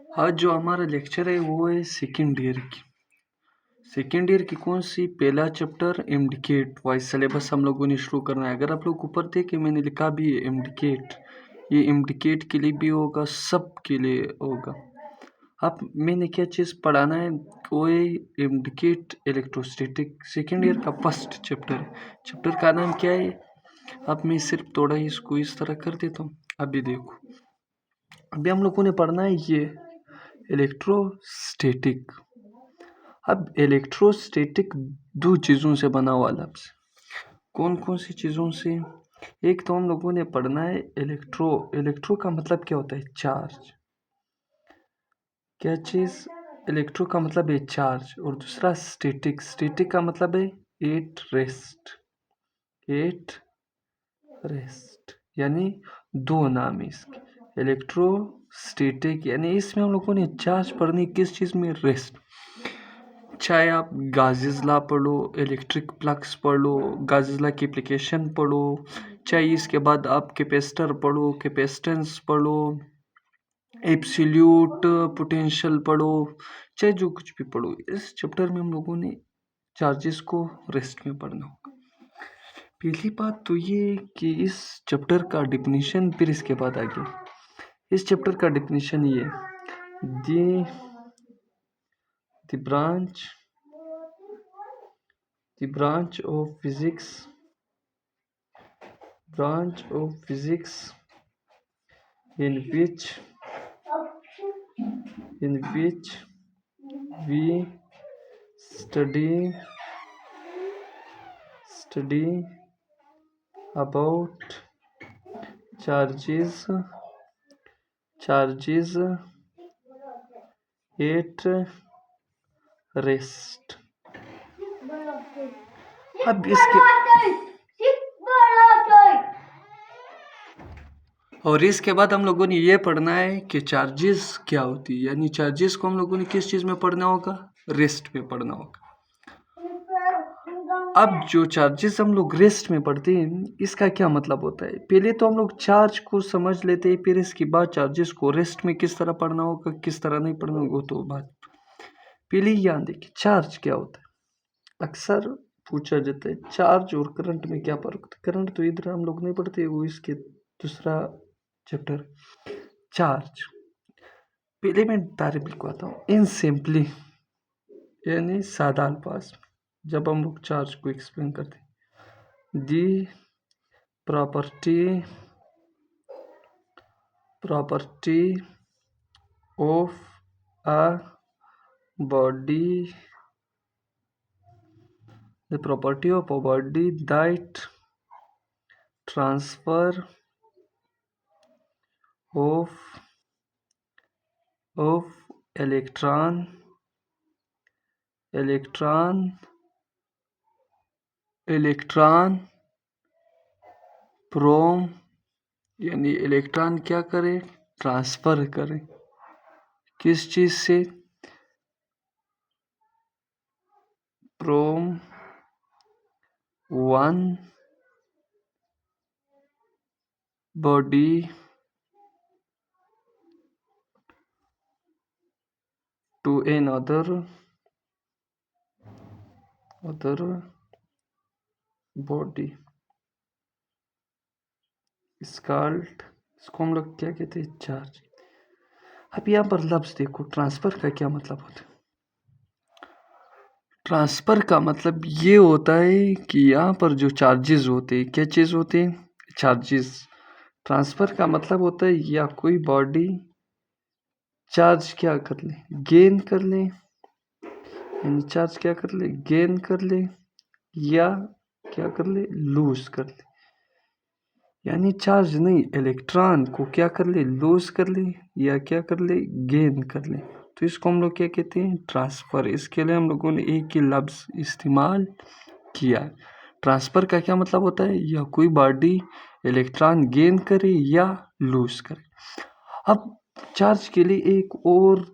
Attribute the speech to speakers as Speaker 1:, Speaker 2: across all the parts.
Speaker 1: आज जो हमारा लेक्चर है वो है सेकेंड ईयर की कौन सी पहला चैप्टर इम्डिकेट वाइज सिलेबस हम लोगों ने शुरू करना है। अगर आप लोग ऊपर देखे मैंने लिखा भी है इम्डिकेट, ये इम्डिकेट के लिए भी होगा, सब के लिए होगा। अब मैंने क्या चीज़ पढ़ाना है वो है इम्डिकेट इलेक्ट्रोस्टैटिक, सेकेंड ईयर का फर्स्ट चैप्टर है। चैप्टर का नाम क्या है? अब मैं सिर्फ थोड़ा ही इसको इस तरह कर देता हूँ। अभी देखो, अभी हम लोगों ने पढ़ना है ये इलेक्ट्रोस्टैटिक। अब इलेक्ट्रोस्टैटिक दो चीज़ों से बना हुआ लफ्ज़, कौन कौन सी चीज़ों से? एक तो हम लोगों ने पढ़ना है इलेक्ट्रो का मतलब क्या होता है? चार्ज। क्या चीज़? इलेक्ट्रो का मतलब है चार्ज। और दूसरा स्टैटिक का मतलब है एट रेस्ट, यानी दो नाम है इसके। इलेक्ट्रोस्टैटिक यानी इसमें हम लोगों ने चार्ज पढ़नी किस चीज़ में? रेस्ट। चाहे आप गाज़िज़ लॉ पढ़ो, इलेक्ट्रिक प्लग्स पढ़ लो, गाज़िज़ लॉ की एप्लीकेशन पढ़ो, चाहे इसके बाद आप कैपेसिटर पढ़ो, कैपेसिटेंस पढ़ो, एब्सोल्यूट पोटेंशियल पढ़ो, चाहे जो कुछ भी पढ़ो, इस चैप्टर में हम लोगों ने चार्जेस को रेस्ट में पढ़ना होगा। पहली बात तो ये कि इस चैप्टर का डिफिनीशन, फिर इसके बाद आगे इस चैप्टर का डिफिनीशन ये the branch of physics in which we study about charges at rest। अब इसके बाद हम लोगों ने ये पढ़ना है कि चार्जेस क्या होती है, यानी चार्जेस को हम लोगों ने किस चीज़ में पढ़ना होगा? रेस्ट में पढ़ना होगा। अब जो चार्जेस हम लोग रेस्ट में पढ़ते हैं, इसका क्या मतलब होता है? पहले तो हम लोग चार्ज को समझ लेते हैं, फिर इसके बाद चार्जेस को रेस्ट में किस तरह पढ़ना होगा, किस तरह नहीं पढ़ना होगा, तो बात पहले ही याद देखिए चार्ज क्या होता है। अक्सर पूछा जाता है चार्ज और करंट में क्या फर्क होता है। करंट तो इधर हम लोग नहीं पढ़ते, वो इसके दूसरा चैप्टर। चार्ज पहले मैं तारीफ लिखवाता हूँ इन सिंपली, यानी सादा अल्फाज में जब हम लोग चार्ज को एक्सप्लेन करते हैं। दी property of a body, the property of a body that transfer of electron from, यानी इलेक्ट्रॉन क्या करे? ट्रांसफर करे किस चीज से? From one body to another body इसको हम लोग क्या कहते हैं? चार्ज। अब यहाँ पर लफ्ज देखो, ट्रांसफर का क्या मतलब होता है? ट्रांसफर का मतलब ये होता है कि यहाँ पर जो चार्जेस होते हैं, क्या चीज़ होते हैं? चार्जेस। ट्रांसफर का मतलब होता है या कोई बॉडी चार्ज क्या कर ले? गेन कर ले, यानी चार्ज क्या कर ले? गेन कर ले, या क्या कर ले? लूज कर ले। यानी चार्ज नहीं, इलेक्ट्रॉन को क्या कर ले? लूज कर ले, या क्या कर ले? गेन कर ले। तो इसको हम लोग क्या कहते हैं? ट्रांसफर। इसके लिए हम लोगों ने एक ही लफ्ज इस्तेमाल किया है। ट्रांसफर का क्या मतलब होता है? या कोई बॉडी इलेक्ट्रॉन गेन करे या लूज करे। अब चार्ज के लिए एक और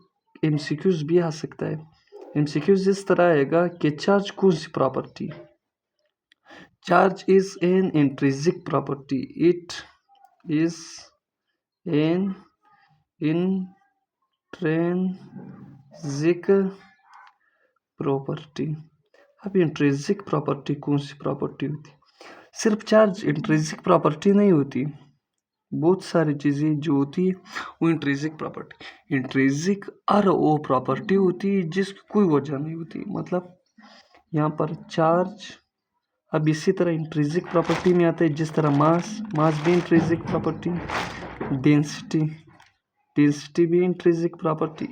Speaker 1: एमसीक्यूज भी आ सकता है। एमसीक्यूज इस तरह आएगा कि चार्ज कौन सी property? Charge is an intrinsic property, it is an intrinsic intrinsic property. अब इंट्रिंसिक प्रॉपर्टी कौन सी प्रॉपर्टी होती? सिर्फ चार्ज इंट्रिंसिक प्रॉपर्टी नहीं होती, बहुत सारी चीज़ें जो होती है वो इंट्रिंसिक प्रॉपर्टी। इंट्रिंसिक और वो प्रॉपर्टी होती है जिसकी कोई वजह नहीं होती, मतलब यहाँ पर चार्ज। अब इसी तरह इंट्रिंसिक प्रॉपर्टी में आता है जिस तरह मास भी इंट्रिंसिक प्रॉपर्टी, डेंसिटी भी इंट्रिंसिक प्रॉपर्टी,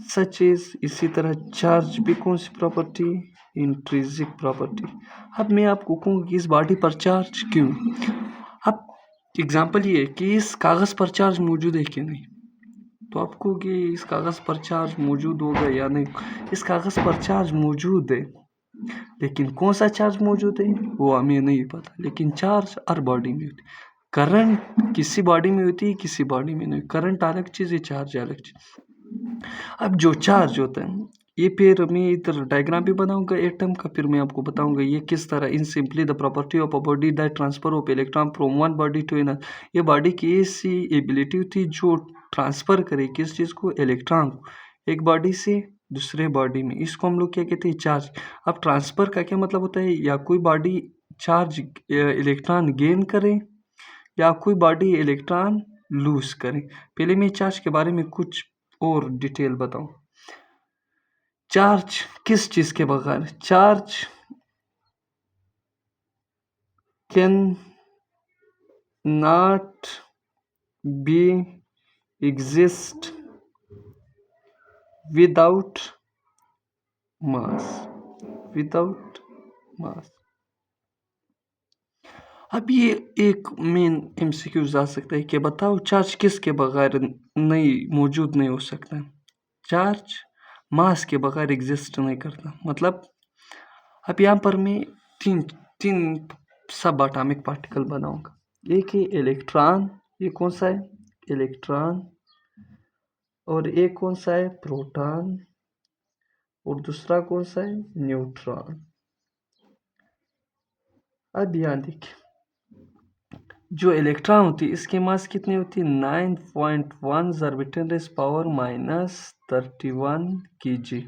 Speaker 1: सच इसी तरह चार्ज भी कौन सी प्रॉपर्टी? Intrinsic property. अब मैं आपको कहूँगा कि इस बॉडी पर चार्ज क्यों? अब एग्जांपल ये है कि इस कागज़ पर चार्ज मौजूद है कि नहीं, तो आपको कि इस कागज़ पर चार्ज मौजूद होगा या नहीं। इस कागज़ पर चार्ज मौजूद है, लेकिन कौन सा चार्ज मौजूद है वो हमें नहीं पता, लेकिन चार्ज हर बॉडी में होती है। करंट किसी बॉडी में होती है, किसी बॉडी में नहीं। करंट अलग चीज़ है, चार्ज अलग चीज़। अब जो चार्ज होता है ये फिर मैं इधर डायग्राम भी बनाऊंगा एटम का, फिर मैं आपको बताऊंगा ये किस तरह। In simply the property of a body that transfer of electron from one body to another. ये बॉडी की ऐसी एबिलिटी थी जो ट्रांसफर करे किस चीज़ को? इलेक्ट्रॉन को, एक बॉडी से दूसरे बॉडी में। इसको हम लोग क्या कहते हैं? चार्ज। अब ट्रांसफर का क्या मतलब होता है? या कोई बॉडी चार्ज इलेक्ट्रॉन गेन करे या कोई बॉडी इलेक्ट्रॉन लूज करे। पहले मैं चार्ज के बारे में कुछ और डिटेल बताऊं। चार्ज किस चीज के बगैर? Charge can not be exist without mass. अब ये एक मेन एमसीक्यूज आ सकता है कि बताओ चार्ज किसके बगैर मौजूद नहीं हो सकता? चार्ज मास के बगैर एग्जिस्ट नहीं करता। मतलब अब यहाँ पर मैं तीन सब एटॉमिक पार्टिकल बनाऊंगा। एक है इलेक्ट्रॉन, ये कौन सा है? इलेक्ट्रॉन। और एक कौन सा है? प्रोटॉन। और दूसरा कौन सा है? न्यूट्रॉन। अब यहाँ देखिए, जो इलेक्ट्रॉन होती है इसकी मास कितनी होती है? 9.1 × 10⁻31 kg।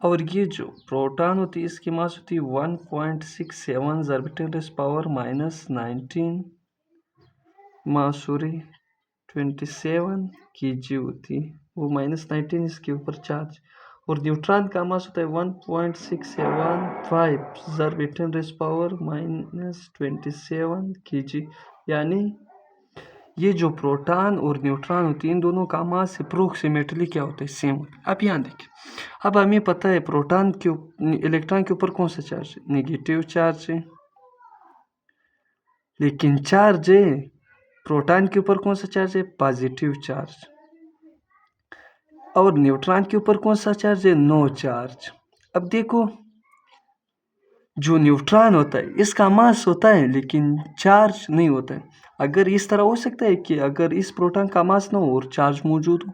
Speaker 1: और ये जो प्रोटॉन होती है इसकी मास होती है 1.67 × 10⁻27 kg होती है, वो -19 इसके ऊपर चार्ज। और न्यूट्रॉन का मास होता है 1.675 × 10⁻27 kg। यानी ये जो प्रोटॉन और न्यूट्रॉन होती है इन दोनों का मास अप्रोक्सीमेटली क्या होता है? सेम। अब यहाँ देखिए, अब हमें पता है प्रोटॉन के इलेक्ट्रॉन के ऊपर कौन सा चार्ज है? नेगेटिव चार्ज है। लेकिन चार्ज है प्रोटॉन के ऊपर कौन सा चार्ज है? Positive charge. और न्यूट्रॉन के ऊपर कौन सा चार्ज है? No charge. अब देखो, जो न्यूट्रॉन होता है इसका मास होता है लेकिन चार्ज नहीं होता है। अगर इस तरह हो सकता है कि अगर इस प्रोटॉन का मास ना हो और चार्ज मौजूद हो।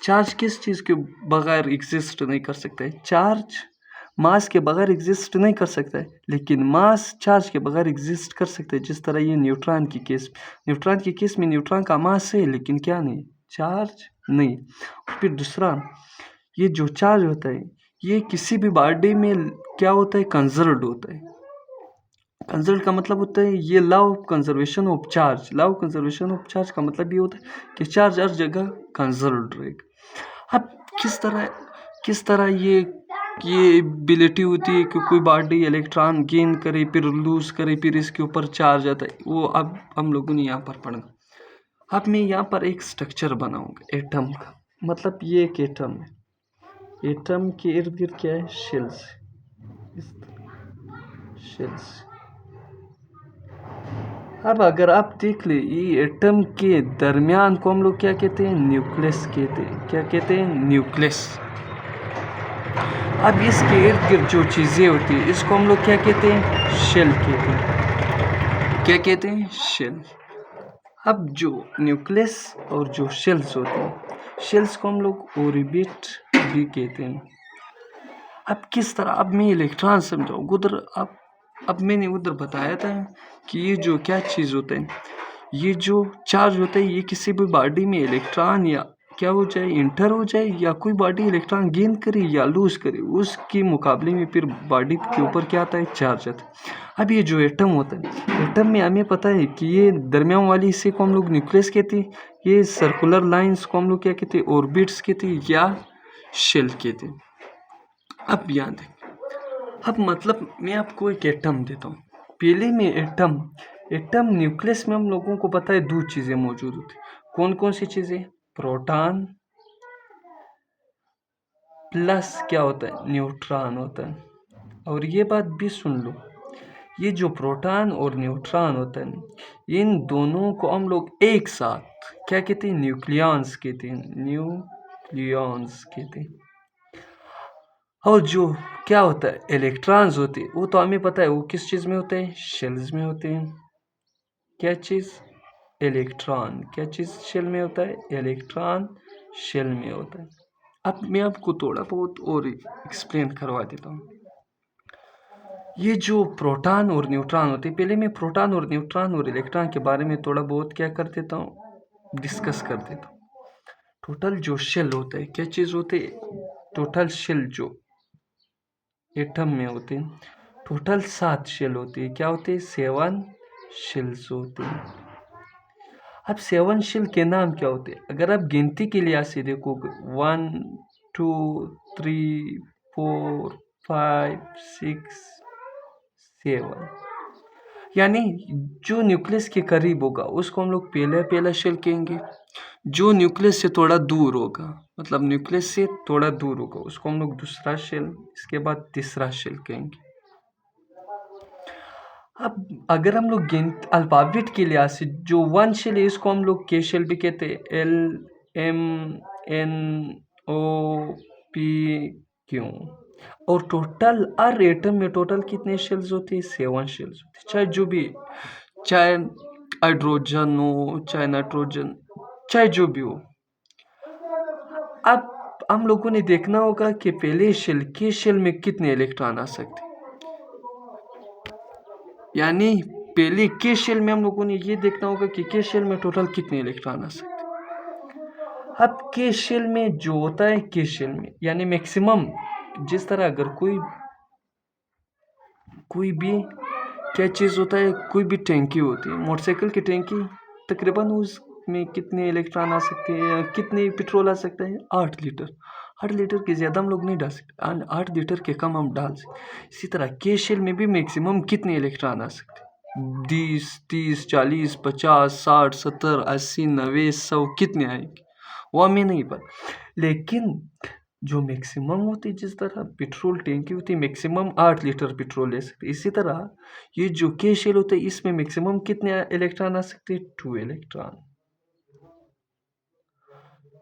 Speaker 1: चार्ज किस चीज़ के बगैर एग्जिस्ट नहीं कर सकता है? चार्ज मास के बगैर एग्जिस्ट नहीं कर सकता है, लेकिन मास चार्ज के बगैर एग्जिस्ट कर सकता है। जिस तरह ये न्यूट्रॉन की केस में न्यूट्रॉन का मास है लेकिन क्या नहीं? चार्ज नहीं। और फिर दूसरा, ये जो चार्ज होता है ये किसी भी बॉडी में क्या होता है? कंजर्व्ड होता है। कंजर्व्ड का मतलब होता है ये law of conservation of charge. Law of conservation of charge का मतलब ये होता है कि चार्ज हर जगह कंजर्व्ड रहेगा। अब किस तरह ये एबिलिटी होती है कि कोई बॉडी इलेक्ट्रॉन गेन करे फिर लूज करे फिर इसके ऊपर चार्ज आता है, वो अब हम लोगों ने यहाँ पर पढ़ा। अब मैं यहाँ पर एक स्ट्रक्चर बनाऊंगा एटम का। मतलब ये एक एटम है, एटम के इर्द गिर्द क्या है? शेल्स। अब अगर आप देख ले, ये एटम के दरमियान को हम लोग क्या कहते हैं? न्यूक्लियस कहते हैं। क्या कहते हैं? न्यूक्लियस। अब इसके इर्द गिर्द जो चीज़ें होती है इसको हम लोग क्या कहते हैं? शेल कहते हैं। क्या कहते हैं? शेल। अब जो न्यूक्लियस और जो शेल्स होते हैं, शेल्स को हम लोग ऑर्बिट भी कहते हैं। अब किस तरह, अब मैं इलेक्ट्रॉन समझाऊँ उधर। अब मैंने उधर बताया था कि ये जो क्या चीज़ होता है, ये जो चार्ज होता है ये किसी भी बॉडी में इलेक्ट्रॉन या क्या हो जाए, इंटर हो जाए, या कोई बॉडी इलेक्ट्रॉन गेन करे या लूज करे, उसके मुकाबले में फिर बॉडी के ऊपर क्या आता है, चार्ज आता है। अब ये जो एटम होता है, एटम में हमें पता है कि ये दरमियान वाली हिस्से को हम लोग न्यूक्लियस कहते हैं, ये सर्कुलर लाइंस को हम लोग क्या कहते हैं, ऑर्बिट्स कहते हैं या शेल कहते हैं। अब याद है, अब मतलब मैं आपको एक एटम देता हूँ। पहले में एटम एटम न्यूक्लियस में हम लोगों को पता है दो चीजें मौजूद होती। कौन कौन सी चीजें, प्रोटॉन प्लस क्या होता है, न्यूट्रॉन होता है। और ये बात भी सुन लो, ये जो प्रोटॉन और न्यूट्रॉन होता है, इन दोनों को हम लोग एक साथ क्या कहते हैं, न्यूक्लियॉन्स कहते हैं, न्यूक्लियॉन्स कहते हैं। और जो क्या होता है, इलेक्ट्रॉन्स होते हैं, वो तो हमें पता है वो किस चीज में होते हैं, शेल्स में होते हैं। क्या चीज, इलेक्ट्रॉन। क्या चीज शेल में होता है, इलेक्ट्रॉन शेल में होता है। अब मैं आपको थोड़ा बहुत और एक्सप्लेन करवा देता हूँ। ये जो प्रोटॉन और न्यूट्रॉन होते हैं, पहले मैं प्रोटॉन और न्यूट्रॉन और इलेक्ट्रॉन के बारे में थोड़ा बहुत क्या कर देता हूँ, डिस्कस कर देता हूँ। टोटल जो शेल होता है, क्या चीज होते है, टोटल शेल जो एटम में होते हैं, टोटल 7 शेल होते हैं। क्या होते हैं, 7 शेल्स होते हैं। अब 7 शेल के नाम क्या होते हैं, अगर आप गिनती के लिहाज से देखोगे 1 2 3 4 5 6 7, यानी जो न्यूक्लियस के करीब होगा उसको हम लोग पहला शेल कहेंगे। जो न्यूक्लियस से थोड़ा दूर होगा, मतलब न्यूक्लियस से थोड़ा दूर होगा, उसको हम लोग दूसरा शेल, इसके बाद तीसरा शेल कहेंगे। अब अगर हम लोग अल्फाबेट के लिहाज से जो 1 शेल है इसको हम लोग के शेल भी कहते हैं, LMNO P Q। और टोटल हर एटम में टोटल कितने शेल्स होते हैं, 7 शेल्स होते हैं। चाहे जो भी, चाहे हाइड्रोजन हो, चाहे नाइट्रोजन, चाहे जो भी हो। अब हम लोगों ने देखना होगा कि पहले शेल के शेल में कितने इलेक्ट्रॉन आ सकते, यानी पहले के शेल में हम लोगों ने ये देखना होगा कि के शेल में टोटल कितने इलेक्ट्रॉन आ सकते। अब के शेल में जो होता है, के शेल में यानी मैक्सिमम, जिस तरह अगर कोई भी क्या चीज़ होता है, कोई भी टैंकी होती है, मोटरसाइकिल की टैंकी, तकरीबन उसमें कितने इलेक्ट्रॉन आ सकते हैं, कितने पेट्रोल आ सकता है, 8 लीटर। 8 लीटर के ज़्यादा हम लोग नहीं डाल सकते, 8 लीटर के कम हम डाल सकते। इसी तरह के शेल में भी मैक्सिमम कितने इलेक्ट्रॉन आ सकते हैं, 20 30 40 50 60 70 80 90 100 कितने आएंगे वो हमें नहीं पता। लेकिन जो मैक्सिमम होती है, जिस तरह पेट्रोल टैंकी होती है मैक्सिमम 8 लीटर पेट्रोल ले सकते, इसी तरह ये जो के शेल होता है इसमें मैक्सिमम कितने इलेक्ट्रॉन आ सकते हैं, 2 इलेक्ट्रॉन।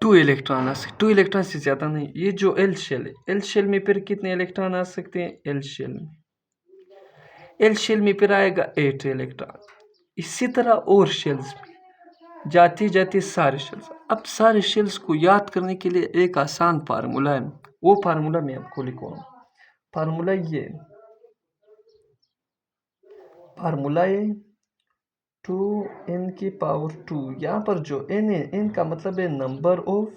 Speaker 1: 2 इलेक्ट्रॉन आ सकते, 2 इलेक्ट्रॉन से ज़्यादा नहीं। ये जो एल शेल है, एल शेल में फिर कितने इलेक्ट्रॉन आ सकते हैं, एल शेल में फिर आएगा 8 इलेक्ट्रॉन। इसी तरह और शेल्स में जाती जाती सारे शेल्स। अब सारे शेल्स को याद करने के लिए एक आसान फार्मूला है, वो फार्मूला मैं आपको लिखूंगा। फार्मूला ये, फार्मूला है 2n⁻²। यहाँ पर जो n है, n का मतलब है नंबर ऑफ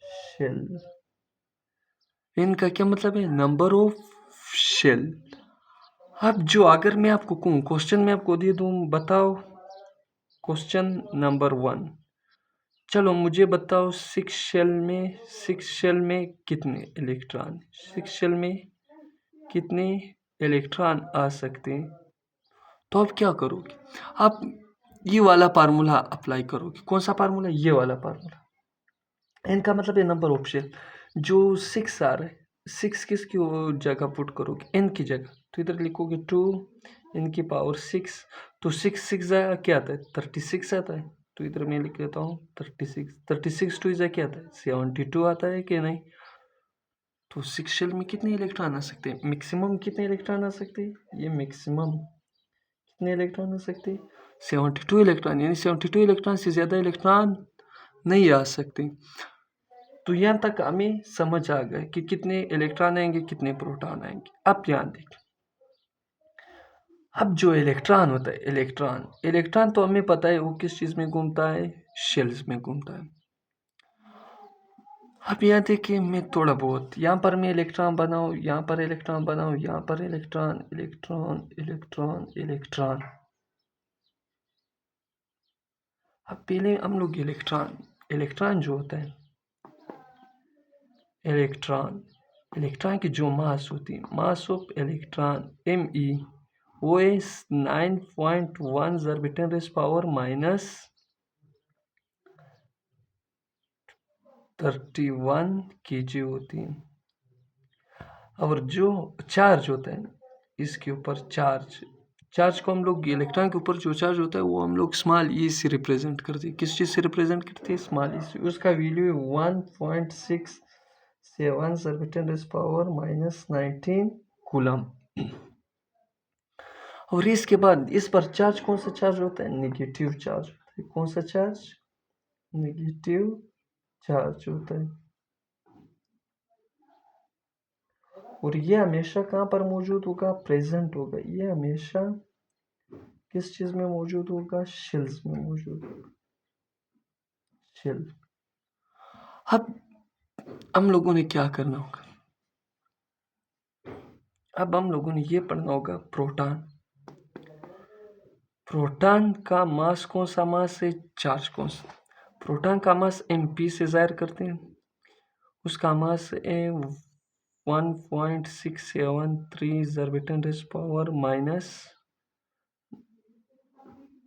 Speaker 1: शेल। n का क्या मतलब है, नंबर ऑफ शेल। अब जो अगर मैं आपको कहूँ, क्वेश्चन में आपको दे दूँ, बताओ क्वेश्चन नंबर 1, चलो मुझे बताओ 6 शेल में कितने इलेक्ट्रॉन, 6 शेल में कितने इलेक्ट्रॉन आ सकते हैं। तो आप क्या करोगे, आप ये वाला फार्मूला अप्लाई करोगे। कौन सा फार्मूला, ये वाला फार्मूला। एन का मतलब है नंबर ऑफ शेल। जो 6 आ रहा है, 6 किसकी जगह पुट करोगे, एन की जगह, तो इधर लिखोगे 2n⁻6। तो 6 क्या आता है, 36 आता है। तो इधर मैं लिख लेता हूँ 36। 36 टू इजा क्या आता है, 72 आता है कि नहीं। तो 6 शेल में कितने इलेक्ट्रॉन आ सकते हैं, मैक्सिमम कितने इलेक्ट्रॉन आ सकते हैं, ये मैक्सिमम कितने इलेक्ट्रॉन आ सकते हैं, 72 इलेक्ट्रॉन। यानी 72 इलेक्ट्रॉन से ज़्यादा इलेक्ट्रॉन नहीं आ सकते। तो यहाँ तक हमें समझ आ गया कि कितने इलेक्ट्रॉन आएंगे, कितने प्रोटॉन आएंगे। अब ध्यान देखिए, अब जो इलेक्ट्रॉन होता है, इलेक्ट्रॉन इलेक्ट्रॉन तो हमें पता है वो किस चीज़ में घूमता है, शेल्स में घूमता है। अब यहाँ देखिए, मैं थोड़ा बहुत यहाँ पर मैं इलेक्ट्रॉन बनाऊँ, यहाँ पर इलेक्ट्रॉन बनाऊँ, यहाँ पर इलेक्ट्रॉन इलेक्ट्रॉन इलेक्ट्रॉन इलेक्ट्रॉन। अब पहले हम लोग इलेक्ट्रॉन इलेक्ट्रॉन जो होता है, इलेक्ट्रॉन इलेक्ट्रॉन की जो मास होती है, मास ऑफ इलेक्ट्रॉन ME, वो है 9.1 -31 kg होती है। और जो चार्ज होता है इसके ऊपर, चार्ज को हम लोग, इलेक्ट्रॉन के ऊपर जो चार्ज होता है वो हम लोग स्मॉल ई से रिप्रेजेंट करते हैं। किस चीज़ से रिप्रेजेंट करते हैं? स्मॉल ई से। उसका वैल्यू है 1.67 -19 कूलम। और इसके बाद इस पर चार्ज कौन सा चार्ज होता है? नेगेटिव चार्ज होता है। कौन सा चार्ज? नेगेटिव चार्ज होता है। और ये हमेशा कहाँ पर मौजूद होगा? प्रेजेंट होगा। ये हमेशा किस चीज में मौजूद होगा? शेल्स में मौजूद होगा। शेल। अब हम लोगों ने क्या करना होगा? अब हम लोगों ने ये पढ़ना होगा प्रोटॉन। प्रोटॉन का मास कौन सा मास है? चार्ज कौन सा? प्रोटॉन का मास MP से जाहिर करते हैं। उसका मास है 1.673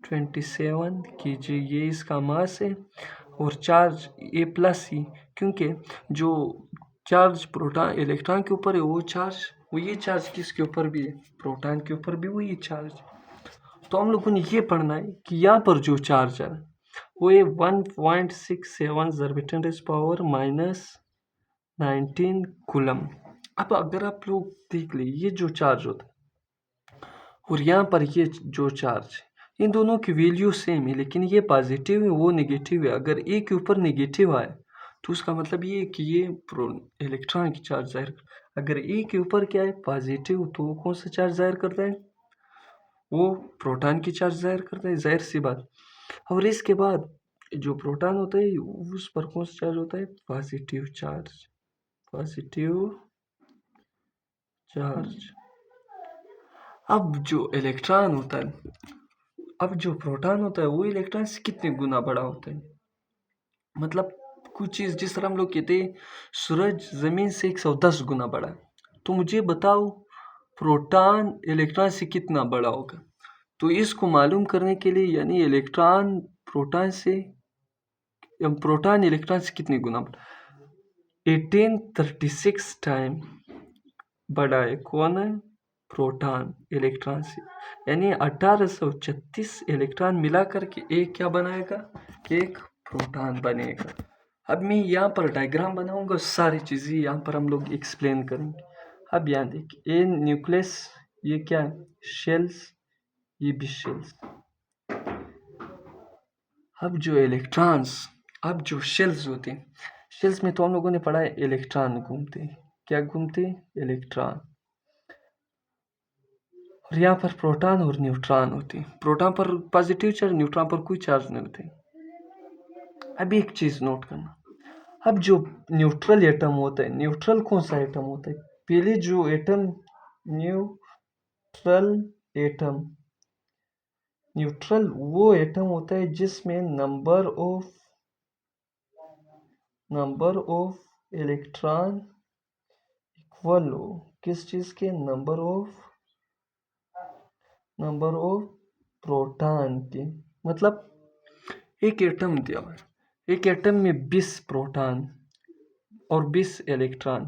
Speaker 1: -27 kg, ये इसका मास है। और चार्ज A+, क्योंकि जो चार्ज प्रोटॉन इलेक्ट्रॉन के ऊपर है वो ये चार्ज किसके ऊपर भी है? प्रोटॉन के ऊपर भी वही चार्ज। तो हम लोगों ने ये पढ़ना है कि यहाँ पर जो चार्ज है वो है 1.67 -19 कूलम। अब अगर आप लोग देख ले, ये जो चार्ज होता है और यहाँ पर ये जो चार्ज है, इन दोनों की वैल्यू सेम है, लेकिन ये पॉजिटिव है, वो नेगेटिव है। अगर ए के ऊपर नेगेटिव आए तो उसका मतलब ये है कि ये इलेक्ट्रॉन की चार्ज जाहिर। अगर ए के ऊपर क्या है? पॉजिटिव, तो वो कौन सा चार्ज जाहिर करता है? वो प्रोटॉन की चार्ज जाहिर करता है, जाहिर सी बात। और इसके बाद जो प्रोटॉन होता है उस पर कौन सा चार्ज होता है? Positive charge. Positive charge. अब जो इलेक्ट्रॉन होता है, अब जो प्रोटॉन होता है वो इलेक्ट्रॉन से कितने गुना बड़ा होता है? मतलब कुछ चीज़ जिस तरह हम लोग कहते हैं सूरज ज़मीन से 110 गुना बड़ा है, तो मुझे बताओ प्रोटॉन इलेक्ट्रॉन से कितना बड़ा होगा? तो इसको मालूम करने के लिए, यानी इलेक्ट्रॉन प्रोटॉन इलेक्ट्रॉन से कितने गुना बड़ा? 1836 टाइम बड़ा है। कौन है? प्रोटॉन इलेक्ट्रॉन से। यानी 1836 इलेक्ट्रॉन मिला करके एक क्या बनाएगा? एक प्रोटॉन बनेगा। अब मैं यहाँ पर डायग्राम बनाऊंगा, सारी चीज़ें यहाँ पर हम लोग एक्सप्लेन करेंगे। अब यहाँ देखिए, ये न्यूक्लियस, ये क्या है? शेल्स, ये भी शेल्स। अब जो इलेक्ट्रॉन्स, अब जो शेल्स होते हैं, शेल्स में तो हम लोगों ने पढ़ा है इलेक्ट्रॉन घूमते हैं। क्या घूमते? इलेक्ट्रॉन। और यहाँ पर प्रोटॉन और न्यूट्रॉन होते हैं। प्रोटॉन पर पॉजिटिव चार्ज, न्यूट्रॉन पर कोई चार्ज नहीं होते। अब एक चीज़ नोट करना, अब जो न्यूट्रल एटम होता है, न्यूट्रल कौन सा एटम होता है? पहले जो एटम, न्यूट्रल एटम, न्यूट्रल वो एटम होता है जिसमें नंबर ऑफ इलेक्ट्रॉन इक्वल हो किस चीज़ के? नंबर ऑफ प्रोटॉन के। मतलब एक एटम दिया हुआ है, एक एटम में 20 प्रोटॉन और 20 इलेक्ट्रॉन,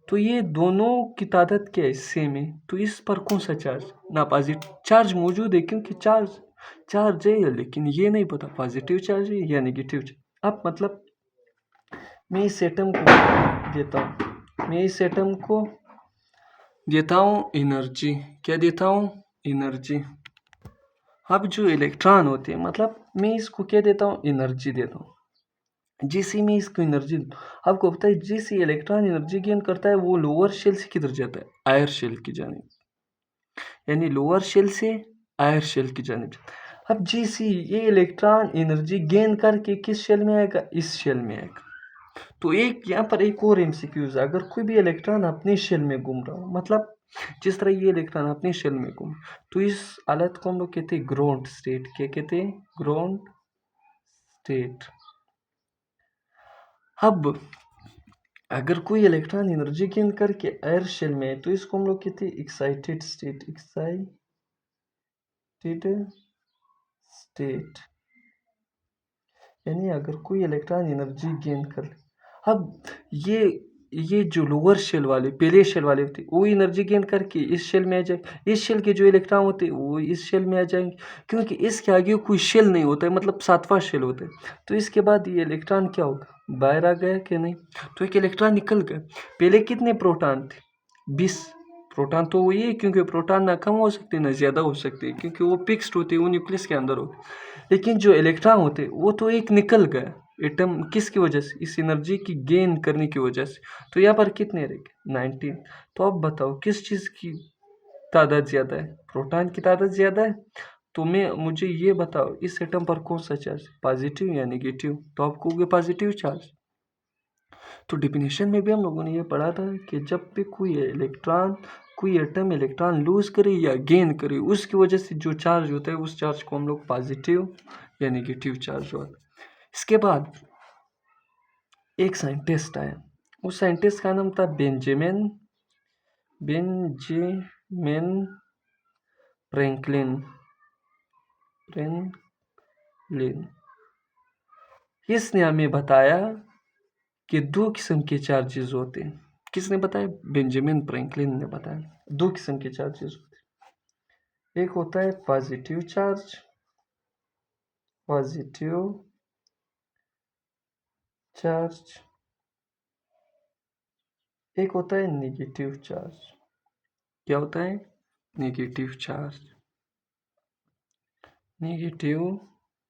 Speaker 1: तो ये दोनों की तादाद क्या है? सेम है। तो इस पर कौन सा चार्ज? ना पॉजिटिव चार्ज मौजूद है, क्योंकि चार्ज है, लेकिन ये नहीं पता पॉजिटिव चार्ज है या नेगेटिव चार्ज। अब मतलब मैं इस एटम को देता हूँ एनर्जी। क्या देता हूँ? एनर्जी। अब जो इलेक्ट्रॉन होते हैं, मतलब मैं इसको क्या देता हूँ? एनर्जी देता हूँ। जैसे मैं इसको एनर्जी, आपको पता है जैसे इलेक्ट्रॉन एनर्जी गेन करता है वो लोअर शेल से किधर जाता है? हायर शेल की जाने। यानी लोअर शेल से हायर शेल की जानिब। अब जैसे ये इलेक्ट्रॉन एनर्जी गेन करके किस शेल में आएगा, इस शेल में आएगा। तो एक यहाँ पर एक और एमसीक्यूज है, अगर कोई भी इलेक्ट्रॉन अपने शेल में घूम रहा हो, मतलब जिस तरह ये इलेक्ट्रॉन अपने शेल में घूम, तो इस हालत को हम लोग कहते हैं ग्राउंड स्टेट। क्या कहते हैं, ग्राउंड स्टेट। अब अगर कोई इलेक्ट्रॉन एनर्जी गेन करके एयर शेल में है तो इसको हम लोग कहते हैं एक्साइटेड स्टेट। एक्साइटेड स्टेट यानी अगर कोई इलेक्ट्रॉन एनर्जी गेन कर ले। अब ये जो लोअर शेल वाले, पहले शेल वाले होते वो एनर्जी गेन करके इस शेल में आ जाए, इस शेल के जो इलेक्ट्रॉन होते वो इस शेल में आ जाएंगे, क्योंकि इसके आगे कोई शेल नहीं होता है, मतलब सातवां शेल होता है। तो इसके बाद ये इलेक्ट्रॉन क्या होगा, बाहर आ गया कि नहीं, तो एक इलेक्ट्रॉन निकल गया। पहले कितने प्रोटॉन थे, 20 प्रोटॉन। तो वही है, क्योंकि प्रोटॉन ना कम हो सकते ना ज़्यादा हो सकते, क्योंकि वो फिक्स्ड होते, वो न्यूक्लियस के अंदर होते। लेकिन जो इलेक्ट्रॉन होते वो तो एक निकल गया एटम, किसकी वजह से, इस एनर्जी की गेन करने की वजह से। तो यहाँ पर कितने रह गए, 19। तो अब बताओ किस चीज़ की तादाद ज़्यादा है, प्रोटॉन की तादाद ज़्यादा है। तो मुझे ये बताओ इस एटम पर कौन सा चार्ज, पॉजिटिव या नेगेटिव। तो आपको होगा पॉजिटिव चार्ज। तो डिफिनेशन में भी हम लोगों ने ये पढ़ा था कि जब भी कोई एटम इलेक्ट्रॉन लूज करे या गेन करे, उसकी वजह से जो चार्ज होता है उस चार्ज को हम लोग पॉजिटिव या नेगेटिव चार्ज होता है। इसके बाद एक साइंटिस्ट आया, उस साइंटिस्ट का नाम था बेंजामिन फ्रैंकलिन। इसने हमें बताया कि 2 किस्म के चार्जेस होते हैं। किसने बताया, बेंजामिन फ्रैंकलिन ने बताया 2 किस्म के चार्जेस होते हैं। एक होता है पॉजिटिव चार्ज, एक होता है नेगेटिव चार्ज। क्या होता है, नेगेटिव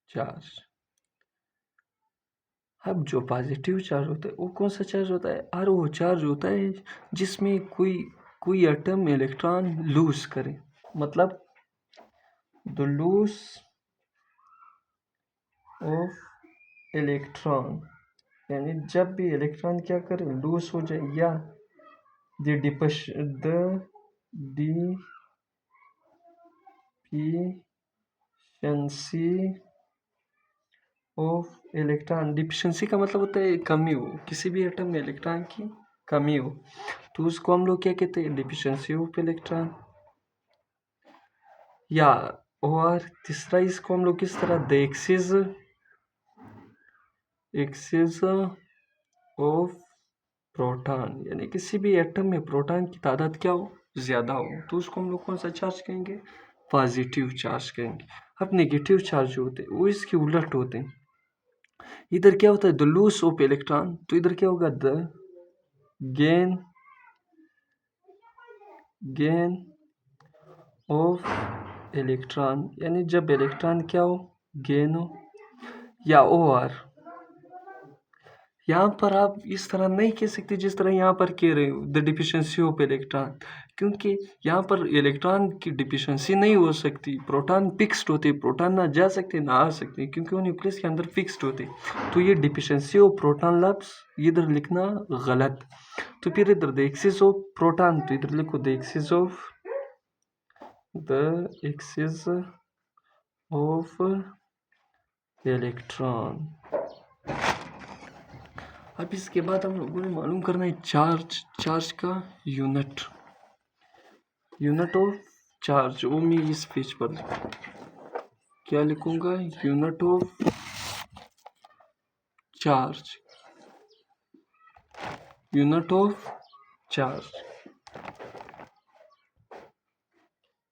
Speaker 1: चार्ज। अब जो पॉजिटिव चार्ज होता है वो कौन सा चार्ज होता है, और वो चार्ज होता है जिसमें कोई एटम इलेक्ट्रॉन लूज करे, मतलब द लूज ऑफ इलेक्ट्रॉन, यानी जब भी इलेक्ट्रॉन क्या करे, लूज हो जाए, या the deficiency of electron. Deficiency का मतलब होता है कमी हो, किसी भी एटम में इलेक्ट्रॉन की कमी हो, तो उसको हम लोग क्या कहते हैं, डिफिशिएंसी ऑफ इलेक्ट्रॉन। या और तीसरा इसको हम लोग किस तरह, द एक्सेस ऑफ प्रोटॉन, यानी किसी भी एटम में प्रोटॉन की तादाद क्या हो, ज़्यादा हो, तो उसको हम लोग कौन सा चार्ज कहेंगे, पॉजिटिव चार्ज कहेंगे। अब नेगेटिव चार्ज जो होते हैं वो इसके उलट होते हैं। इधर क्या होता है, द लूज ऑफ इलेक्ट्रॉन, तो इधर क्या होगा, द गेन ऑफ इलेक्ट्रॉन, यानी जब इलेक्ट्रॉन क्या हो, गेन हो। या और यहाँ पर आप इस तरह नहीं कह सकते जिस तरह यहाँ पर कह रहे हो, द डिफिशिएंसी ऑफ इलेक्ट्रॉन, क्योंकि यहाँ पर इलेक्ट्रॉन की डिफिशिएंसी नहीं हो सकती, प्रोटॉन फिक्स्ड होते, प्रोटॉन ना जा सकते ना आ सकते, क्योंकि वो न्यूक्लियस के अंदर फिक्स्ड होते। तो ये डिफिशिएंसी ऑफ प्रोटॉन लफ्स इधर लिखना गलत। तो फिर इधर द एक्सिस ऑफ प्रोटॉन, तो इधर लिखो द एक्सिस ऑफ इलेक्ट्रॉन। अब इसके बाद हम लोगों ने मालूम करना है चार्ज का यूनिट ऑफ चार्ज। वो मैं इस पेज पर क्या लिखूंगा, यूनिट ऑफ चार्ज,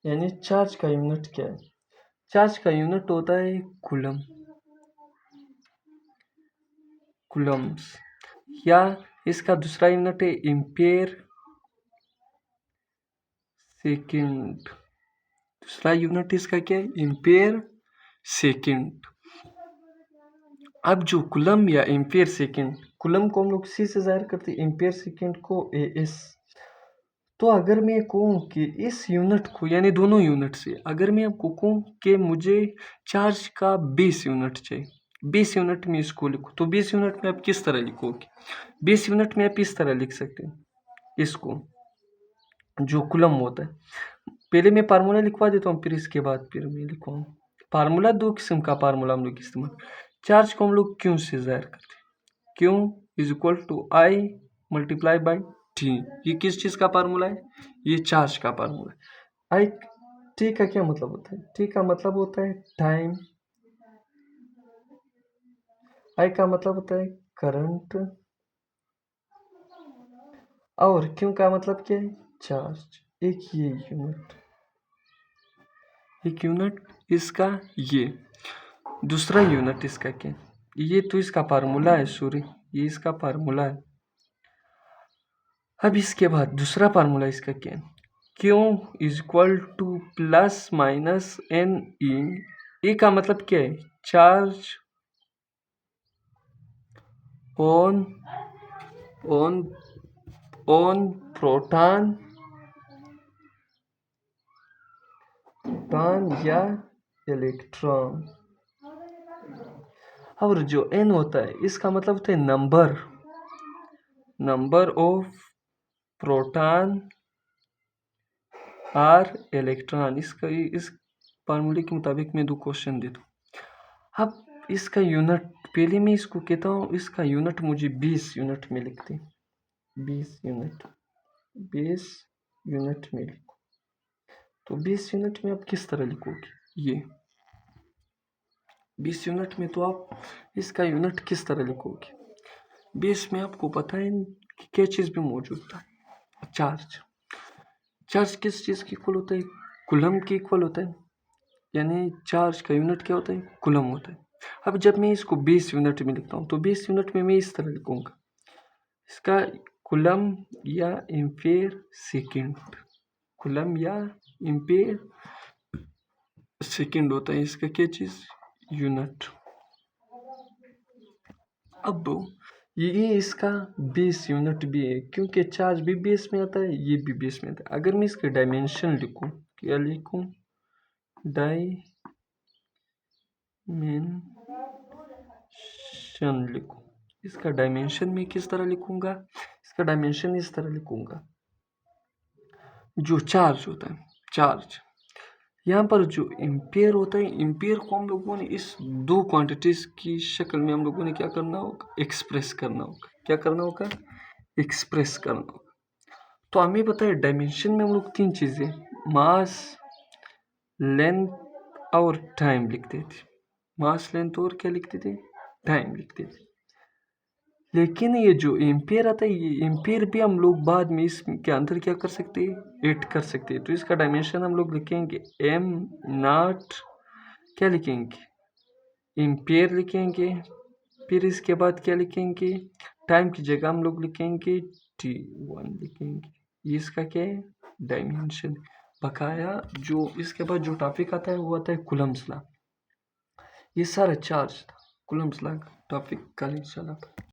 Speaker 1: यानी चार्ज का यूनिट क्या है। चार्ज का यूनिट होता है कूलम्स, या इसका दूसरा यूनिट है एम्पियर सेकंड। दूसरा यूनिट इसका क्या है, एम्पियर सेकंड। अब जो कूलम या एम्पियर सेकंड, कूलम को हम लोग सी से जाहिर करते हैं, एम्पियर सेकंड को एएस। तो अगर मैं कहूँ कि इस यूनिट को यानी दोनों यूनिट से अगर मैं आपको कहूँ कि मुझे चार्ज का 20 यूनिट चाहिए, 20 यूनिट में इसको लिखो, तो 20 यूनिट में आप किस तरह लिखोगे? 20 यूनिट में आप इस तरह लिख सकते हैं इसको, जो कूलम होता है। पहले मैं फार्मूला लिखवा देता हूँ, फिर इसके बाद फिर मैं लिखवाऊँ। फार्मूला दो किस्म का फार्मूला हम लोग इस्तेमाल, चार्ज को हम लोग क्यू से जाहिर करते हैं। Q is equal to I multiply by T. ये किस चीज़ का फार्मूला है? ये चार्ज का फार्मूला है। आई टी का क्या मतलब होता है? टी का मतलब होता है टाइम, आई का मतलब होता है करंट, और क्यू का मतलब क्या है? चार्ज। एक ये यूनिट, एक यूनिट इसका, ये दूसरा यूनिट इसका क्या? ये तो इसका फार्मूला है, सॉरी ये इसका फार्मूला है। अब इसके बाद दूसरा फार्मूला इसका क्या है? Q is equal to plus minus N E. A का मतलब क्या है? Charge on on on proton या इलेक्ट्रॉन। और जो एन होता है इसका मतलब होता है number of proton or electron. इसका इस फार्मूले के मुताबिक मैं 2 क्वेश्चन देता हूँ। अब इसका यूनिट, पहले मैं इसको कहता हूँ इसका यूनिट मुझे 20 यूनिट में लिखते हैं। 20 यूनिट में लिखो। तो 20 यूनिट में आप किस तरह लिखोगे? ये 20 यूनिट में तो आप इसका यूनिट किस तरह लिखोगे? 20 में आपको पता है कि क्या चीज़ भी मौजूद था? चार्ज। चार्ज किस चीज़ की इक्वल होता है? कूलम के इक्वल होता है। यानी चार्ज का यूनिट क्या होता है? कूलम होता है। अब जब मैं इसको 20 यूनिट में लिखता हूँ तो 20 यूनिट में मैं इस तरह लिखूंगा, इसका कूलम या एम्पेयर सेकेंड, कूलम या एम्पेयर सेकेंड होता है इसका क्या चीज़? यूनिट। अब ये इसका 20 यूनिट भी है क्योंकि चार्ज भी 20 में आता है, ये भी 20 में आता है। अगर मैं इसके डायमेंशन लिखूं, क्या लिखूं? डायमेंशन लिखूं। इसका डायमेंशन में किस तरह लिखूंगा? इसका डायमेंशन इस तरह लिखूंगा, जो चार्ज होता है चार्ज, यहाँ पर जो एम्पेयर होता है, एम्पेयर को हम लोगों ने इस 2 क्वांटिटीज की शक्ल में हम लोगों ने क्या करना होगा? एक्सप्रेस करना होगा। क्या करना होगा? एक्सप्रेस करना होगा। तो हमें पता है डायमेंशन में हम लोग 3 चीज़ें, मास, लेंथ और टाइम लिखते थे। मास, लेंथ और क्या लिखते थे? टाइम लिखते थे। लेकिन ये जो एम्पेयर आता है, ये एम्पेयर भी हम लोग बाद में इसके अंदर क्या कर सकते हैं? ऐड कर सकते हैं। तो इसका डायमेंशन हम लोग लिखेंगे एम नॉट, क्या लिखेंगे? एम्पेयर लिखेंगे। फिर इसके बाद क्या लिखेंगे? टाइम की जगह हम लोग लिखेंगे T1 लिखेंगे। ये इसका क्या है? डायमेंशन। बकाया जो इसके बाद जो टॉपिक आता है वो आता है कूलम्स लॉ। ये सारा चार्ज था, कूलम्स लॉ का टॉपिक कल इंशाल्लाह।